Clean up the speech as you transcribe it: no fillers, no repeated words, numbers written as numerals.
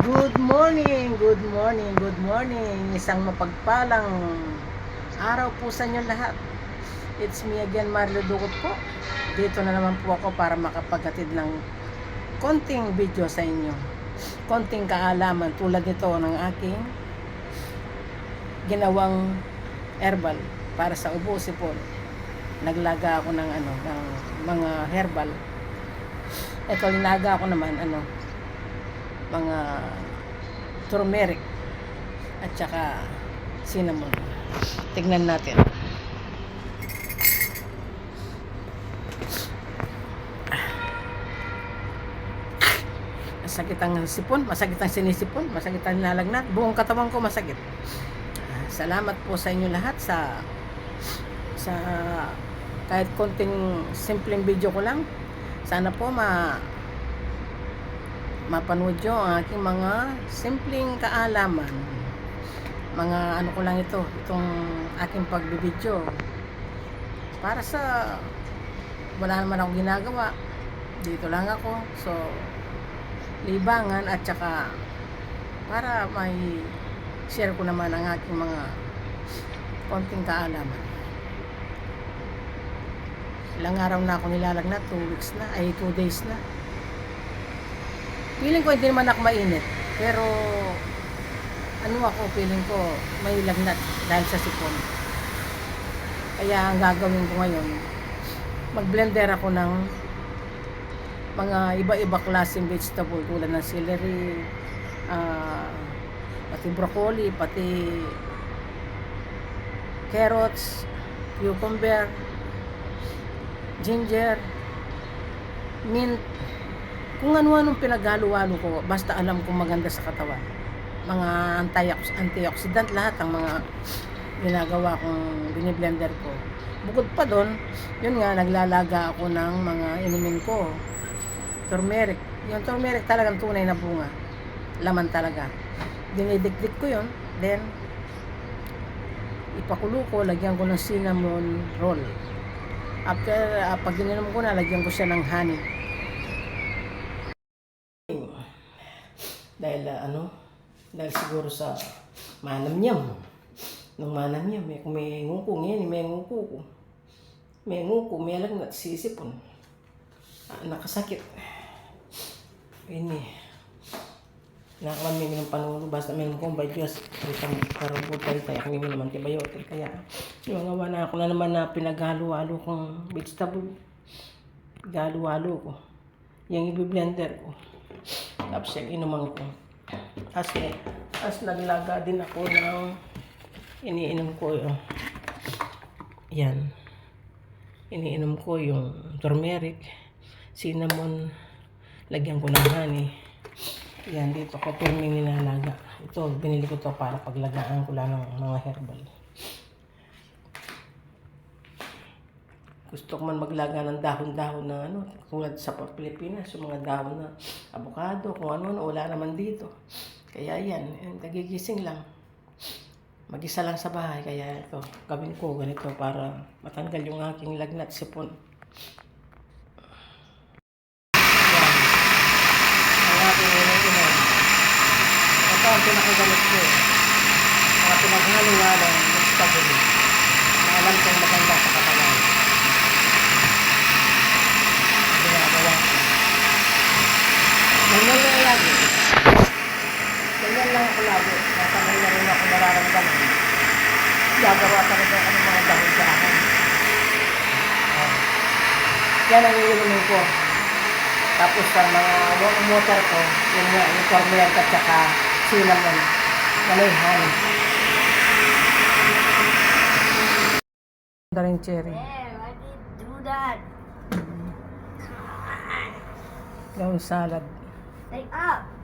Good morning, good morning, good morning. Isang mapagpalang araw po sa inyo lahat. It's me again, Marlo Dugot po. Dito na naman po ako para makapaghatid ng konting video sa inyo. Konting kaalaman tulad nito ng aking ginawang herbal para sa ubo, sipon. Naglaga ako ng ng mga herbal. Ito, linaga ako naman mga turmeric at saka cinnamon. Tignan natin. Masakit ang sipon, masakit ang sinisipon, masakit ang nalagnat, buong katawan ko masakit. Salamat po sa inyo lahat sa kahit konting simpleng video ko lang. Sana po mapanood nyo ang aking mga simpleng kaalaman. Mga ko lang itong aking pagbibideo. Para sa wala naman akong ginagawa. Dito lang ako. So, libangan at saka para may share ko naman ang aking mga konting kaalaman. Ilang araw na ako nilalagnat, 2 weeks na, 2 days na. Feeling ko hindi naman ako mainit, pero feeling ko may lagnat dahil sa sipon. Kaya ang gagawin ko ngayon, mag-blender ako ng mga iba-iba klaseng vegetable tulad ng celery, pati broccoli, pati carrots, cucumber, ginger, mint, kung ano-anong pinaghalo-halo ko, basta alam kong maganda sa katawan. Mga antioxidant, lahat ang mga ginagawa kong biniblender ko. Bukod pa doon, yun nga, naglalaga ako ng mga inumin ko. Turmeric. Yung turmeric talagang tunay na bunga. Laman talaga. Dinidikdik ko yun, then ipakulo ko, lagyan ko ng cinnamon roll. After, pag ininom ko na, lagyan ko siya ng honey. Dahil siguro sa manamnyam. Nung manamnyam, kung may nguko ngayon, may nguko ko. May nguko, may lagnat, sisipon. Nakasakit. Ini. Nakakamimi ng panulo, basta meron kong badyas. Itang karabutay tayo, kung hindi naman antibiotic. Kaya, yung gawa na ako na naman na pinaghalo-halo kong vegetable. Galo-halo ko. Yung i-blender ko. Tapos yung inuman ko. As naglaga din ako ng iniinom ko yung yan. Iniinom ko yung turmeric, cinnamon, lagyan ko ng honey. Yan, dito ko pirming nilalaga. Ito, binili ko to para paglagaan ko lang ng mga herbal. Gusto ko man maglaga ng dahon-dahon na tulad sa Pilipinas, yung mga dahon na avocado, kung ano, wala naman dito. Kaya yan, nagigising lang. Mag-isa lang sa bahay, kaya ito, gawin ko ganito para matanggal yung aking lagnat, sipon. Yan. Ang aking inom. Ito ang pinakagamit ko. Mga pinaghalo-halo ng vegetable na alam kong maganda sa katawan. Ganyan lang lagi. Ganyan lang ako lagi. Nasanay na rin ako nararamdaman. Gagawa talaga ako ng mga dahon sa akin. Yan ang iinumin ko. Tapos sa mga water ko, yun nga, yung turmeric at saka cinnamon. Nalayhan. Daring cherry. Why did you do that? Gawin salad. Stay up.